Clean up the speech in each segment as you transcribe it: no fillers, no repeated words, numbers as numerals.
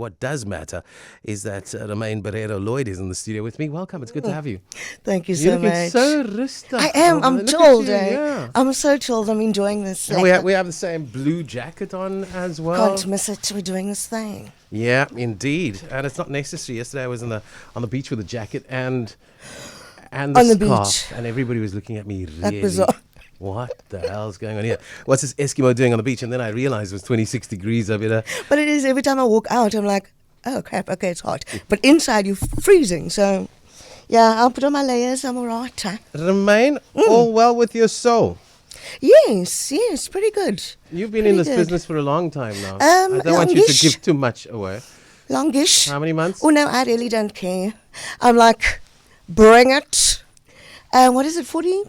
what does matter is that Ramaine Barreiro-Lloyd is in the studio with me. Welcome. It's good to have you. Thank you so much. You're so rustic. I am. I'm chilled. Yeah. I'm so chilled. I'm enjoying this. And we have the same blue jacket on as well. Can't miss it. We're doing this thing. Yeah, indeed. And it's not necessary. Yesterday I was on the beach with a jacket and the on the scarf, beach. and everybody was looking at me really. That bizarre. What the hell's going on here? What's this Eskimo doing on the beach? And then I realized it was 26 degrees over there. But it is, every time I walk out, I'm like, oh crap, okay, it's hot. But inside you're freezing. So, yeah, I'll put on my layers. I'm all right. Ramaine, all well with your soul? Yes, pretty good. You've been in this business for a long time now. I don't want you to give too much away. Longish. How many months? Oh, no, I really don't care. I'm like, bring it. What is it, 40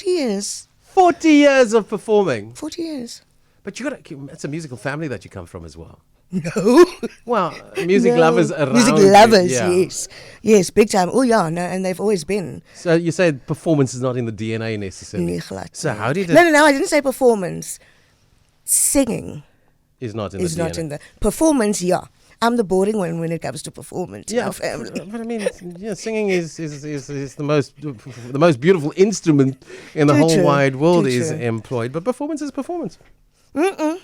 years? 40 years of performing. 40 years. But it's a musical family that you come from as well. No. Well, music lovers around Music you, lovers, yeah. yes. Yes, big time. Oh, yeah, no, and they've always been. So you say performance is not in the DNA necessarily. So how did it... No, I didn't say performance. Singing is not in is the not DNA. in the... Performance, yeah. I'm the boring one when it comes to performance in our family. But I mean, singing is the most beautiful instrument in the whole wide world is employed. But performance is performance. Oh,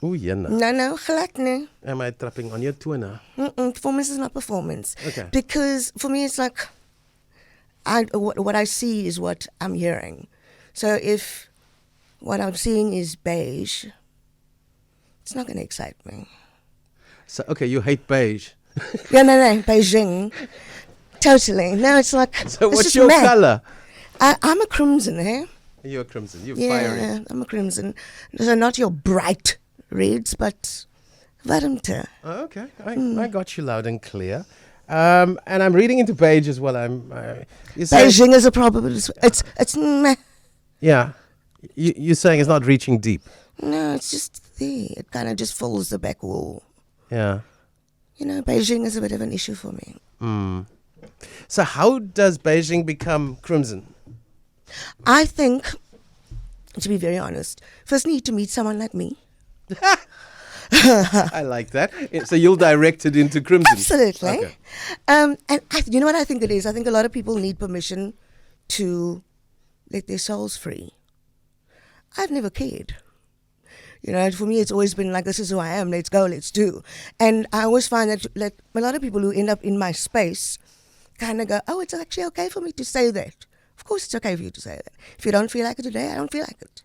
yeah. No, glad no. Am I trapping on your toe now? Performance is not performance. Okay. Because for me, it's like, what I see is what I'm hearing. So if what I'm seeing is beige, it's not going to excite me. So, okay, you hate beige. Yeah, no, Beijing. Totally. No, it's like... So what's your colour? I'm a crimson, eh? You're a crimson. You're fiery. Yeah, I'm a crimson. So not your bright reds, but warmte. Oh, okay. I got you loud and clear. And I'm reading into beige as well. Beijing is a problem. It's meh. Yeah. You're saying it's not reaching deep. No, it's just there. It kind of just fills the back wall. Yeah. You know, Beijing is a bit of an issue for me. So how does Beijing become crimson? I think, to be very honest, first need to meet someone like me. I like that. So you'll direct it into crimson. Absolutely. Okay. And you know what I think it is? I think a lot of people need permission to let their souls free. I've never cared. You know, for me, it's always been like, this is who I am, let's go, let's do. And I always find that a lot of people who end up in my space kind of go, oh, it's actually okay for me to say that. Of course it's okay for you to say that. If you don't feel like it today, I don't feel like it.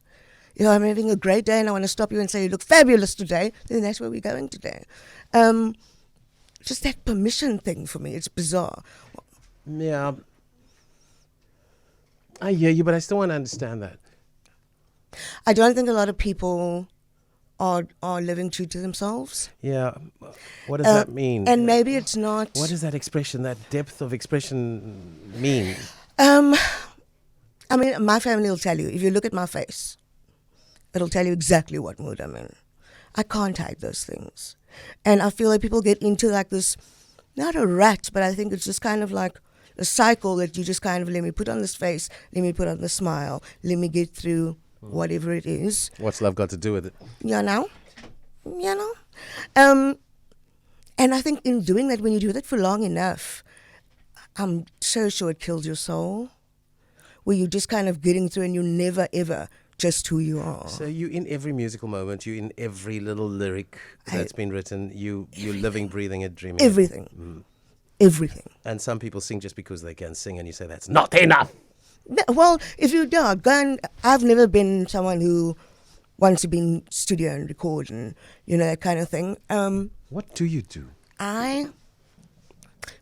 You know, I'm having a great day and I want to stop you and say, you look fabulous today, then that's where we're going today. Just that permission thing for me, it's bizarre. Yeah. I hear you, but I still want to understand that. I don't think a lot of people are living true to themselves. Yeah. What does that mean? And maybe it's not... What does that expression, that depth of expression mean? I mean, my family will tell you, if you look at my face, it'll tell you exactly what mood I'm in. I can't hide those things. And I feel like people get into like this, not a rut, but I think it's just kind of like a cycle that you just kind of, let me put on this face, let me put on the smile, let me get through whatever it is. What's love got to do with it? You know? And I think in doing that, when you do that for long enough, I'm so sure it kills your soul, where you're just kind of getting through and you're never, ever just who you are. So you in every musical moment, you in every little lyric that's been written, you're living, breathing it, dreaming everything. Everything. And some people sing just because they can sing, and you say that's not enough. Well, if you don't, I've never been someone who wants to be in studio and record and, you know, that kind of thing. What do you do?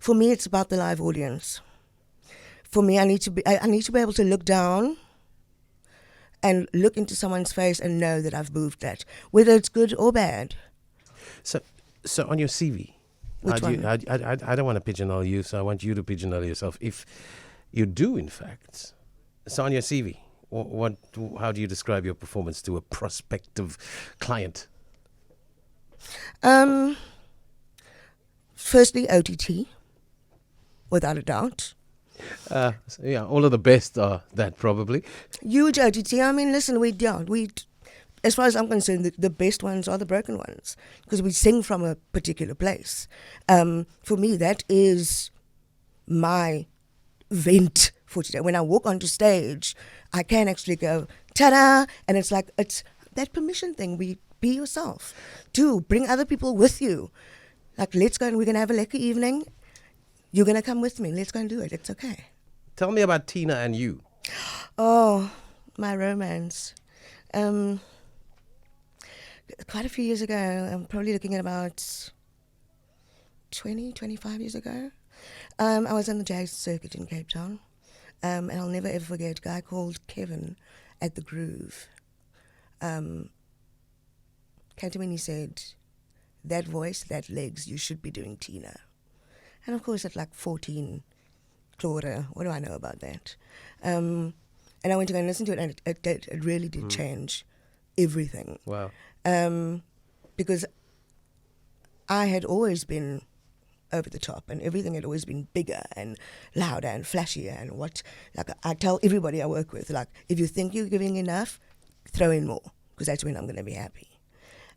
For me, it's about the live audience. For me, I need to be able to look down and look into someone's face and know that I've moved that, whether it's good or bad. So on your CV, which one? I don't want to pigeonhole you, so I want you to pigeonhole yourself. If you do, in fact, so on your CV, how do you describe your performance to a prospective client? Firstly, OTT, without a doubt. Yeah, all of the best are that probably. Huge OTT. I mean, listen, as far as I'm concerned, the best ones are the broken ones because we sing from a particular place. For me, that is my vent for today. When I walk onto stage, I can actually go, ta-da! And it's like, it's that permission thing. Be yourself. Bring other people with you. Like, let's go and we're going to have a lekker evening. You're going to come with me. Let's go and do it. It's okay. Tell me about Tina and you. Oh, my romance. Quite a few years ago, I'm probably looking at about 25 years ago. I was on the jazz circuit in Cape Town, and I'll never ever forget a guy called Kevin at the Groove. Came to me and he said, that voice, that legs, you should be doing Tina. And of course at like 14, Claudia, what do I know about that? And I went to go and listen to it, and it really did change everything. Wow. Because I had always been over the top, and everything had always been bigger and louder and flashier. And like I tell everybody I work with, like, if you think you're giving enough, throw in more, because that's when I'm going to be happy.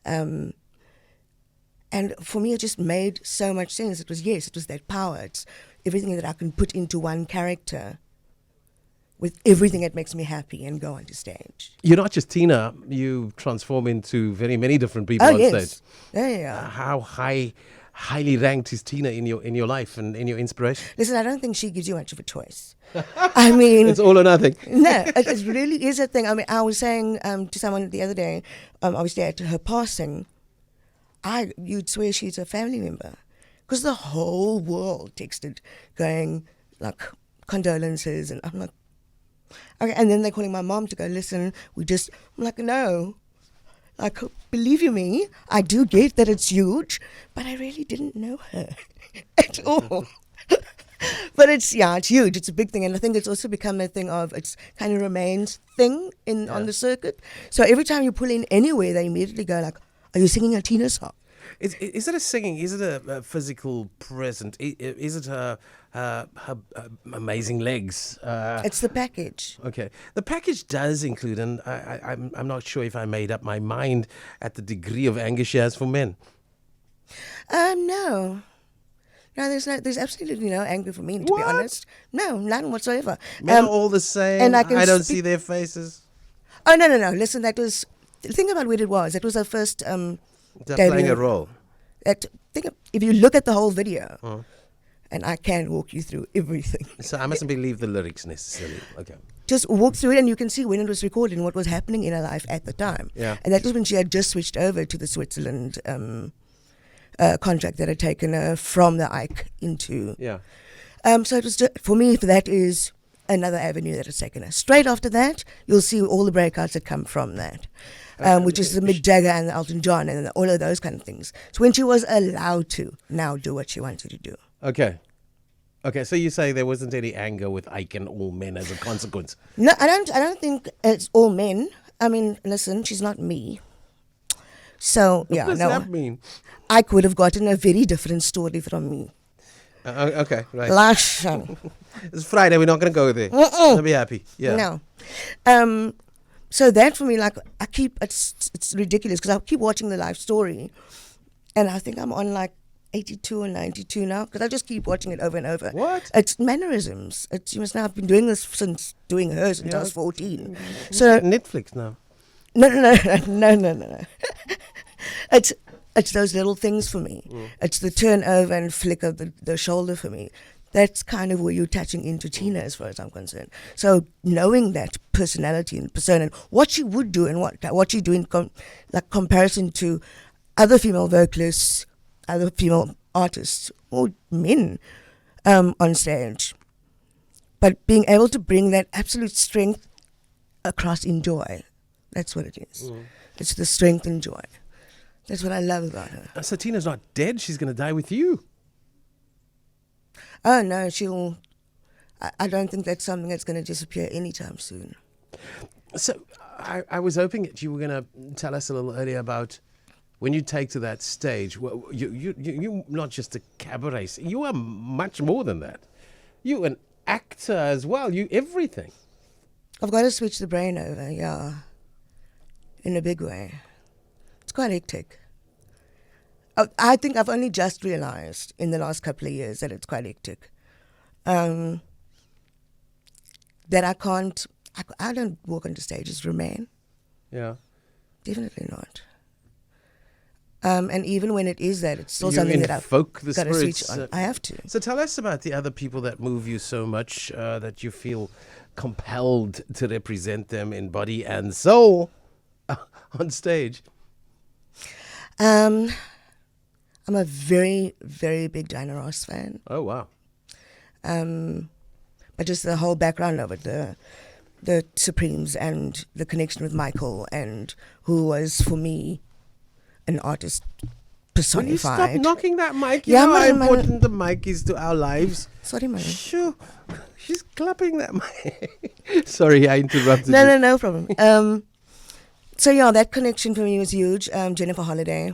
And for me, it just made so much sense. It was that power. It's everything that I can put into one character with everything that makes me happy and go onto stage. You're not just Tina. You transform into very many different people on stage. Yeah. How highly ranked is Tina in your life and in your inspiration? Listen, I don't think she gives you much of a choice. I mean, it's all or nothing. No, it really is a thing. I mean, I was saying to someone the other day, obviously at her passing, you'd swear she's a family member, because the whole world texted going like condolences, and I'm like, okay. And then they're calling my mom to go, listen, I'm like, no, like, believe you me, I do get that it's huge, but I really didn't know her at all. But it's huge. It's a big thing, and I think it's also become a thing of, it's kind of Ramaine's thing on the circuit. So every time you pull in anywhere, they immediately go like, are you singing a Tina song? Is it a singing? Is it a physical present? Is it her amazing legs? It's the package. Okay, the package does include, and I'm not sure if I made up my mind at the degree of anger she has for men. No, there's absolutely no anger for me, to be honest. No, none whatsoever. Men are all the same. And I don't see their faces. Oh no! Listen, think about what it was. It was her first. They're playing a role. If you look at the whole video, and I can walk you through everything. So I mustn't believe the lyrics necessarily. Okay. Just walk through it, and you can see when it was recorded and what was happening in her life at the time. Yeah. And that was when she had just switched over to the Switzerland contract that had taken her from the Ike into. Yeah. So it was for me. That is another avenue that has taken her. Straight after that, you'll see all the breakouts that come from that. Which is the Mick Jagger and the Elton John and all of those kind of things. So when she was allowed to now do what she wanted to do. Okay, so you say there wasn't any anger with Ike and all men as a consequence? No, I don't think it's all men. I mean, listen, she's not me. So, what does that mean? Ike would have gotten a very different story from me. Okay, right. Listen. It's Friday, we're not going to go there. I'll be happy. Yeah. No. So that for me, like, it's ridiculous, because I keep watching the live story, and I think I'm on like 82 or 92 now, because I just keep watching it over and over. What? It's mannerisms. You must know, I've been doing this since I was 14. So Netflix now. No. It's those little things for me. It's the turn over and flick of the shoulder for me. That's kind of where you're touching into Tina, as far as I'm concerned. So knowing that personality and persona, and what she would do and what she do in comparison to other female vocalists, other female artists, or men on stage, but being able to bring that absolute strength across in joy. That's what it is. It's the strength and joy. That's what I love about her. So Tina's not dead. She's going to die with you. Oh, no, I don't think that's something that's going to disappear anytime soon. So I was hoping that you were going to tell us a little earlier about when you take to that stage. Well, you're not just a cabaret. You are much more than that. You're an actor as well. You everything. I've got to switch the brain over, yeah. in a big way. It's quite hectic. I think I've only just realized in the last couple of years that it's quite hectic. That I don't walk onto stage as Ramaine. Yeah. Definitely not. And even when it is that, it's still You something that I've invoke the got to switch spirits. on. I have to. So tell us about the other people that move you so much that you feel compelled to represent them in body and soul on stage. I'm a very, very big Diana Ross fan. Oh, wow. But just the whole background of it, the Supremes and the connection with Michael, and who was, for me, an artist personified. Will you stop knocking that mic? You Yeah, know how man. important the mic is to our lives. Sorry, man. Sure. She's clapping that mic. Sorry, I interrupted you. No problem. So yeah, that connection for me was huge. Jennifer Holliday.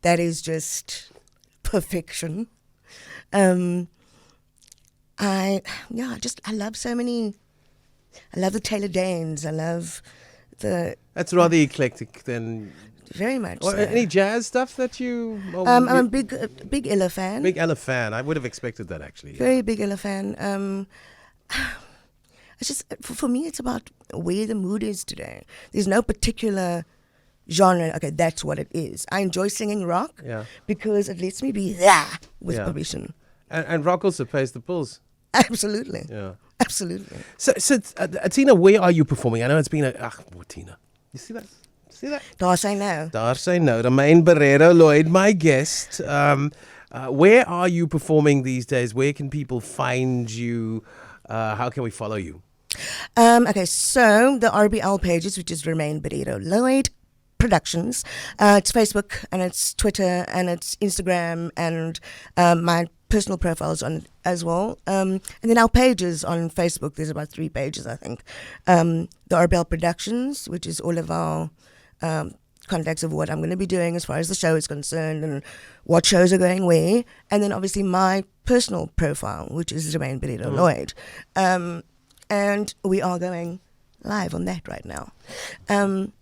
That is just perfection. I love so many. I love the Taylor Danes. I love the. That's rather eclectic then. Very much. Or So. any jazz stuff that you... I'm a big Ella fan. Big Ella fan. I would have expected that, actually. Very big Ella fan. It's just, for me, it's about where the mood is today. There's no particular genre. Okay, that's what it is. I enjoy singing rock because it lets me be there with permission. And rock also pays the bills. Absolutely. Yeah. Absolutely. So Tina, where are you performing? I know it's been Tina. You see that? Daar sy nou. Daar sy nou. Ramaine Barreiro-Lloyd, my guest. Where are you performing these days? Where can people find you? How can we follow you? Okay, so the RBL pages, which is Ramaine Barreiro-Lloyd Productions. It's Facebook and it's Twitter and it's Instagram and my personal profiles on it as well. And then our pages on Facebook, there's about 3 pages, I think. The RBL Productions, which is all of our contacts of what I'm going to be doing as far as the show is concerned and what shows are going where. And then obviously my personal profile, which is Ramaine Barreiro-Lloyd. And we are going live on that right now. And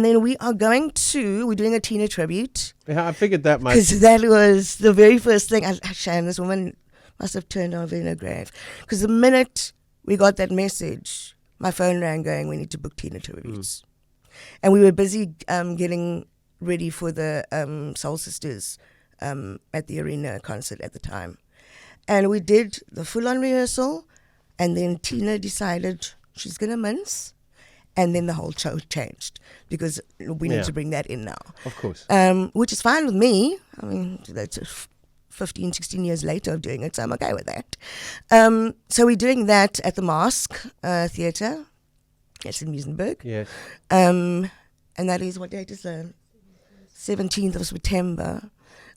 then we're doing a Tina tribute. Yeah, I figured that might. Because that was the very first thing. Shame, this woman must have turned over in her grave. Because the minute we got that message, my phone rang going, we need to book Tina tributes. And we were busy getting ready for the Soul Sisters at the arena concert at the time. And we did the full-on rehearsal, and then Tina decided she's going to mince. And then the whole show changed because we need to bring that in now. Of course. Which is fine with me. I mean, that's 15, 16 years later of doing it, so I'm okay with that. So we're doing that at the Mask Theatre. It's in Muizenberg. Yes. And that is, what date is that? 17th of September.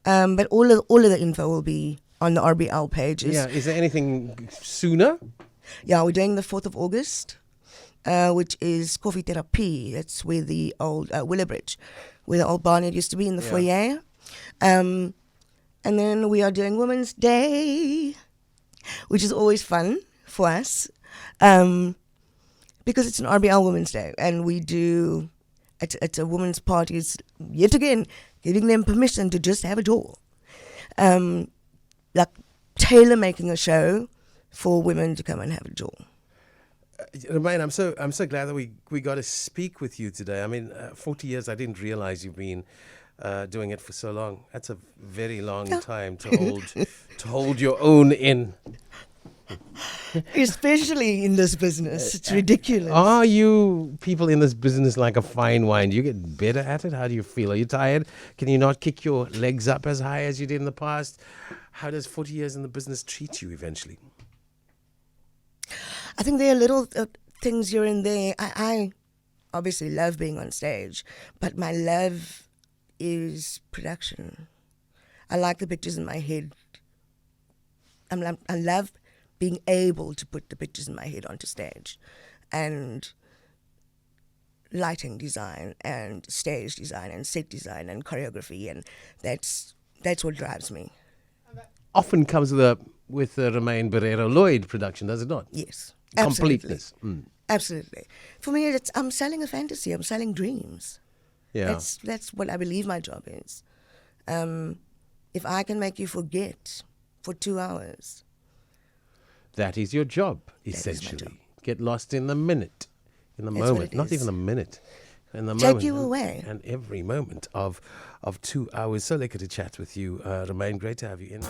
But all of the info will be on the RBL pages. Yeah. Is there anything sooner? Yeah, we're doing the 4th of August. Which is Coffee Therapy. That's where the old Willowbridge, where the old barnyard used to be in the foyer. And then we are doing Women's Day, which is always fun for us because it's an RBL Women's Day, and we do it's a women's party. It's yet again giving them permission to just have it all, like tailor making a show for women to come and have it all. Ramaine, I'm so glad that we got to speak with you today. I mean, 40 years, I didn't realize you've been doing it for so long. That's a very long time to hold your own in. Especially in this business. It's ridiculous. Are you people in this business like a fine wine? Do you get better at it? How do you feel? Are you tired? Can you not kick your legs up as high as you did in the past? How does 40 years in the business treat you eventually? I think there are little things here and there. I obviously love being on stage, but my love is production. I like the pictures in my head. I love being able to put the pictures in my head onto stage, and lighting design and stage design and set design and choreography, and that's what drives me. Often comes with the Ramaine Barreiro-Lloyd production, does it not? Yes. Completeness. Absolutely. For me, I'm selling a fantasy. I'm selling dreams. Yeah. That's what I believe my job is. If I can make you forget for 2 hours. That is your job, is my essentially. job. Get lost in the minute, in the That's what moment, it not is. even a minute. In the Take moment, you away. And every moment of 2 hours. So lekker to chat with you, Ramaine. Great to have you in.